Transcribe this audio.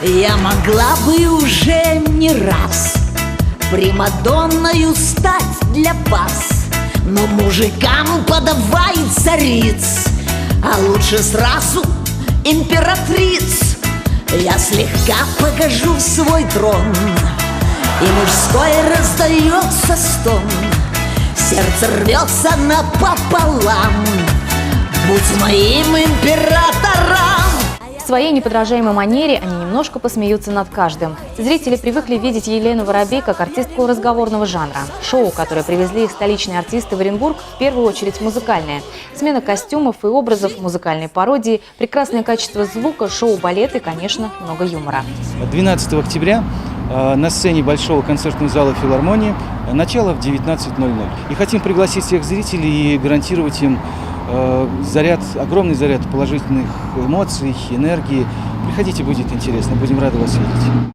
Я могла бы уже не раз примадонною стать для вас, но мужикам подавай цариц, а лучше сразу императриц. Я слегка покажу свой трон, и мужской раздается стон. Сердце рвется напополам, будь моим императором. В своей неподражаемой манере они немножко посмеются над каждым. Зрители привыкли видеть Елену Воробей как артистку разговорного жанра. Шоу, которое привезли их столичные артисты в Оренбург, в первую очередь музыкальное. Смена костюмов и образов, музыкальные пародии, прекрасное качество звука, шоу-балет и, конечно, много юмора. 12 октября на сцене Большого концертного зала филармонии начало в 19:00. И хотим пригласить всех зрителей и гарантировать им огромный заряд положительных эмоций, энергии. Приходите, будет интересно, будем рады вас видеть.